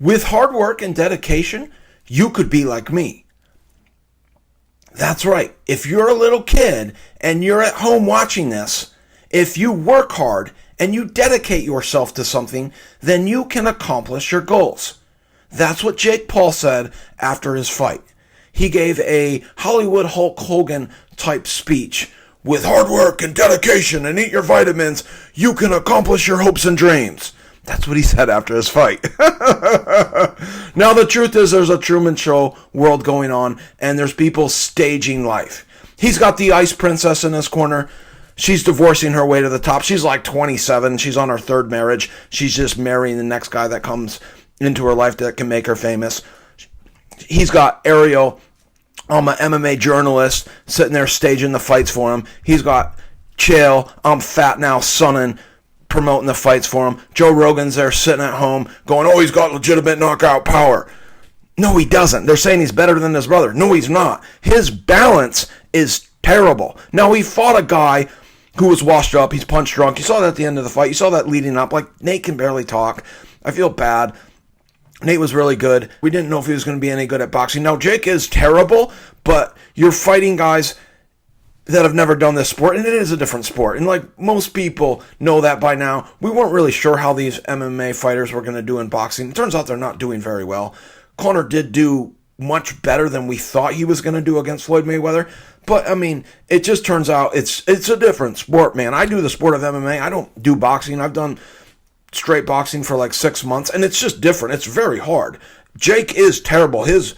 With hard work and dedication, you could be like me. That's right. If you're a little kid and you're at home watching this, if you work hard and you dedicate yourself to something, then you can accomplish your goals. That's what Jake Paul said after his fight. He gave a Hollywood Hulk Hogan type speech. With hard work and dedication and eat your vitamins, you can accomplish your hopes and dreams. That's what he said after his fight. Now, the truth is there's a Truman Show world going on, and there's people staging life. He's got the ice princess in his corner. She's divorcing her way to the top. She's like 27. She's on her third marriage. She's just marrying the next guy that comes into her life that can make her famous. He's got Ariel, I'm an MMA journalist, sitting there staging the fights for him. He's got Chael, I'm fat now, Sonnen, promoting the fights for him. Joe Rogan's there sitting at home going, oh, he's got legitimate knockout power. No, he doesn't. They're saying he's better than his brother. No, he's not. His balance is terrible. Now, he fought a guy who was washed up. He's punch drunk. You saw that at the end of the fight. You saw that leading up. Like, Nate can barely talk. I feel bad. Nate was really good. We didn't know if he was going to be any good at boxing. Now, Jake is terrible, but you're fighting guys that have never done this sport, and it is a different sport. And like most people know that by now, we weren't really sure how these MMA fighters were going to do in boxing. It turns out they're not doing very well. Conor did do much better than we thought he was going to do against Floyd Mayweather. But, I mean, it just turns out it's a different sport, man. I do the sport of MMA. I don't do boxing. I've done straight boxing for like 6 months, and it's just different. It's very hard. Jake is terrible. His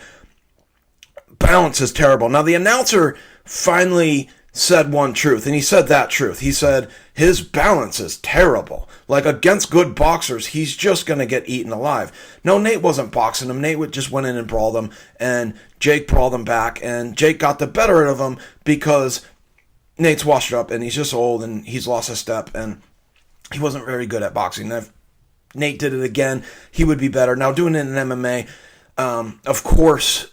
balance is terrible. Now, the announcer finally said one truth, and he said that truth. He said his balance is terrible. Like, against good boxers, he's just going to get eaten alive. No, Nate wasn't boxing him. Nate just went in and brawled him, and Jake brawled him back, and Jake got the better of him because Nate's washed up, and he's just old, and he's lost a step, and he wasn't very good at boxing. If Nate did it again, he would be better. Now, doing it in MMA, of course,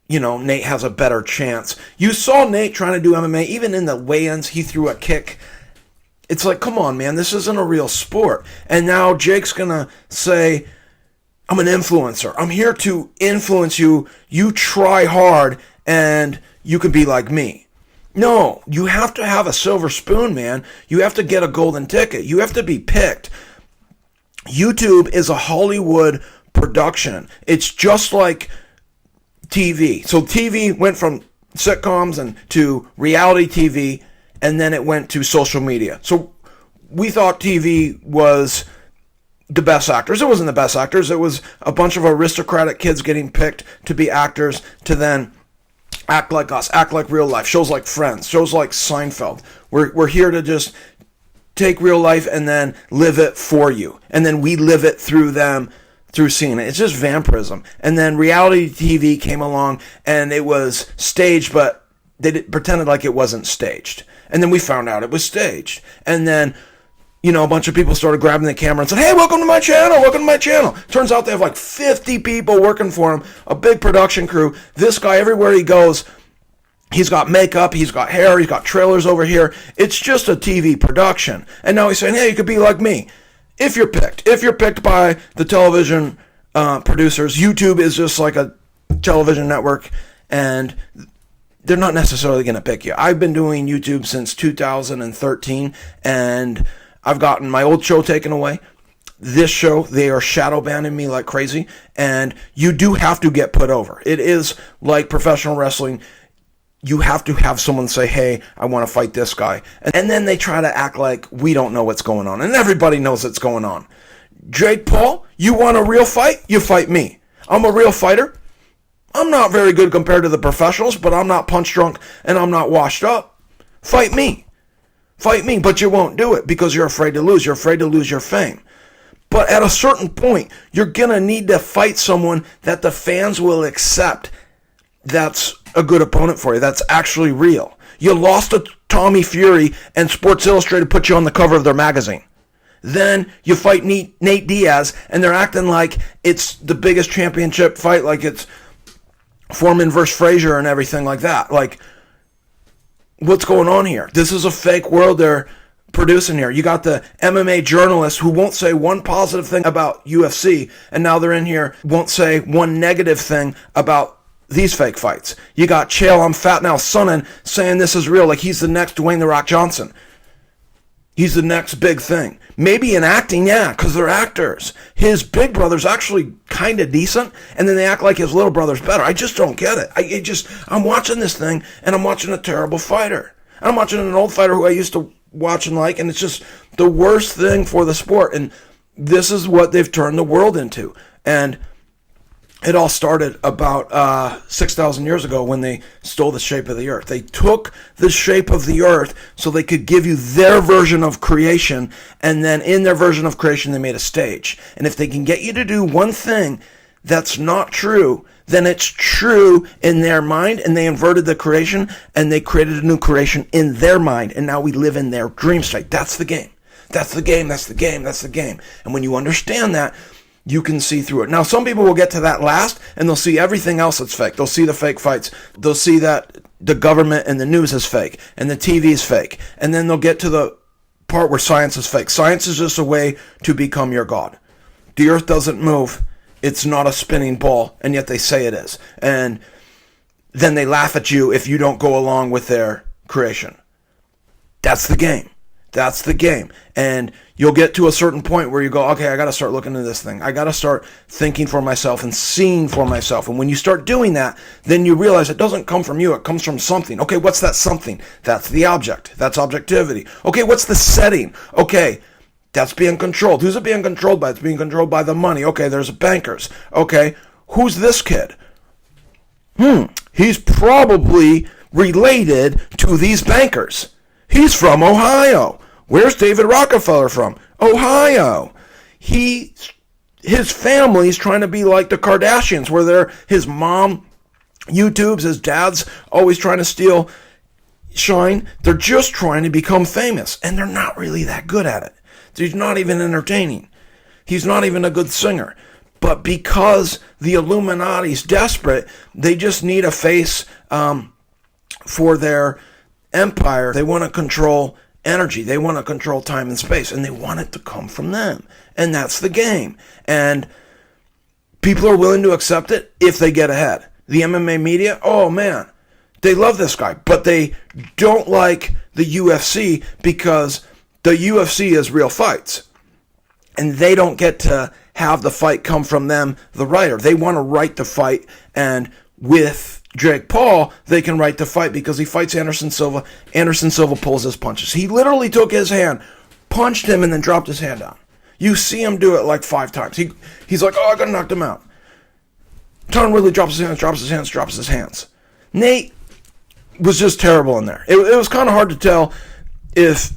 you know, Nate has a better chance. You saw Nate trying to do MMA. Even in the weigh-ins, he threw a kick. It's like, come on, man, this isn't a real sport. And now Jake's going to say, I'm an influencer. I'm here to influence you. You try hard, and you can be like me. No, you have to have a silver spoon, man. You have to get a golden ticket. You have to be picked. YouTube is a Hollywood production. It's just like TV. So TV went from sitcoms and to reality TV, and then it went to social media. So we thought TV was the best actors. It wasn't the best actors. It was a bunch of aristocratic kids getting picked to be actors to then act like us, act like real life. Shows like Friends, shows like Seinfeld. We're here to just take real life and then live it for you. And then we live it through them, through seeing it. It's just vampirism. And then reality TV came along, and it was staged, but they pretended like it wasn't staged. And then we found out it was staged. And then, you know, a bunch of people started grabbing the camera and said, hey, welcome to my channel, welcome to my channel. Turns out they have like 50 people working for him, a big production crew. This guy, everywhere he goes, he's got makeup, he's got hair, he's got trailers over here. It's just a TV production. And now he's saying, hey, you could be like me. If you're picked by the television producers, YouTube is just like a television network, and they're not necessarily going to pick you. I've been doing YouTube since 2013, and I've gotten my old show taken away. This show, they are shadow banning me like crazy, and you do have to get put over. It is like professional wrestling. You have to have someone say, hey, I want to fight this guy. And then they try to act like we don't know what's going on. And everybody knows what's going on. Jake Paul, you want a real fight? You fight me. I'm a real fighter. I'm not very good compared to the professionals, but I'm not punch drunk and I'm not washed up. Fight me. Fight me, but you won't do it because you're afraid to lose. You're afraid to lose your fame. But at a certain point, you're going to need to fight someone that the fans will accept that's a good opponent for you, that's actually real. You lost to Tommy Fury, and Sports Illustrated put you on the cover of their magazine. Then you fight Nate Diaz, and they're acting like it's the biggest championship fight, like it's Foreman versus Frazier and everything like that. Like, what's going on here? This is a fake world. They're producing here. You got the MMA journalists who won't say one positive thing about UFC, and now they're in here, won't say one negative thing about these fake fights. You got Chael, I'm Fat Now Sonnen saying this is real, like he's the next Dwayne The Rock Johnson. He's the next big thing. Maybe in acting, yeah, because they're actors. His big brother's actually kind of decent, and then they act like his little brother's better. I just don't get it. I'm watching this thing, and I'm watching a terrible fighter. I'm watching an old fighter who I used to watch and like, and it's just the worst thing for the sport. And this is what they've turned the world into. And it all started about 6,000 years ago when they stole the shape of the earth. They took the shape of the earth so they could give you their version of creation, and then in their version of creation they made a stage. And if they can get you to do one thing that's not true, then it's true in their mind, and they inverted the creation, and they created a new creation in their mind, and now we live in their dream state. That's the game. That's the game. That's the game. That's the game. And when you understand that, you can see through it. Now, some people will get to that last, and they'll see everything else that's fake. They'll see the fake fights. They'll see that the government and the news is fake, and the TV is fake. And then they'll get to the part where science is fake. Science is just a way to become your God. The earth doesn't move. It's not a spinning ball, and yet they say it is. And then they laugh at you if you don't go along with their creation. That's the game. That's the game. And you'll get to a certain point where you go, okay, I got to start looking into this thing. I got to start thinking for myself and seeing for myself. And when you start doing that, then you realize it doesn't come from you. It comes from something. Okay, what's that something? That's the object. That's objectivity. Okay, what's the setting? Okay, that's being controlled. Who's it being controlled by? It's being controlled by the money. Okay, there's bankers. Okay, who's this kid? He's probably related to these bankers. He's from Ohio. Where's David Rockefeller from? Ohio. His family's trying to be like the Kardashians, where his mom YouTubes, his dad's always trying to steal shine. They're just trying to become famous, and they're not really that good at it. He's not even entertaining. He's not even a good singer. But because the Illuminati's desperate, they just need a face for their empire. They want to control energy. They want to control time and space, and they want it to come from them. And that's the game. And people are willing to accept it if they get ahead. The MMA media, oh man, they love this guy, but they don't like the UFC because the UFC is real fights. And they don't get to have the fight come from them, the writer. They want to write the fight, and with Jake Paul, they can write the fight because he fights Anderson Silva. Anderson Silva pulls his punches. He literally took his hand, punched him, and then dropped his hand down. You see him do it like 5 times. He's like, oh, I gotta knock him out. Tom Ridley drops his hands, drops his hands, drops his hands. Nate was just terrible in there. It was kind of hard to tell if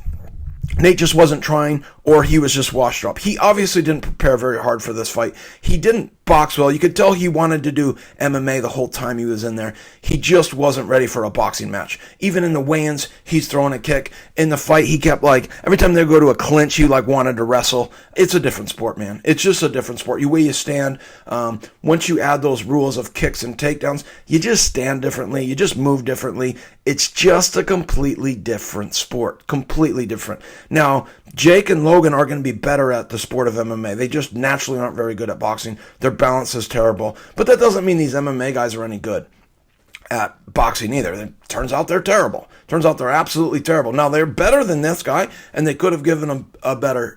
Nate just wasn't trying or he was just washed up. He obviously didn't prepare very hard for this fight. He didn't box well. You could tell he wanted to do MMA the whole time he was in there. He just wasn't ready for a boxing match. Even in the weigh-ins, he's throwing a kick. In the fight, he kept every time they go to a clinch, he wanted to wrestle. It's a different sport, man. It's just a different sport. Way you stand, once you add those rules of kicks and takedowns, you just stand differently. You just move differently. It's just a completely different sport. Completely different. Now, Jake and Logan are going to be better at the sport of MMA. They just naturally aren't very good at boxing. Their balance is terrible. But that doesn't mean these MMA guys are any good at boxing either. It turns out they're terrible. Turns out they're absolutely terrible. Now, they're better than this guy, and they could have given him a better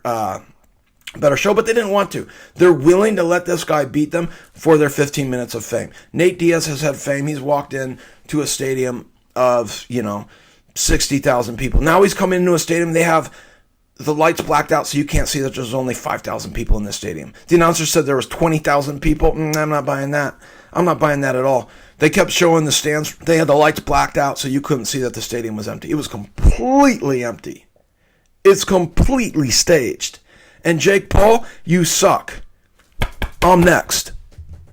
show, but they didn't want to. They're willing to let this guy beat them for their 15 minutes of fame. Nate Diaz has had fame. He's walked in to a stadium of, 60,000 people. Now he's coming into a stadium. They have the lights blacked out so you can't see that there's only 5,000 people in the stadium. The announcer said there was 20,000 people. I'm not buying that. I'm not buying that at all. They kept showing the stands. They had the lights blacked out so you couldn't see that the stadium was empty. It was completely empty. It's completely staged. And Jake Paul, you suck. I'm next.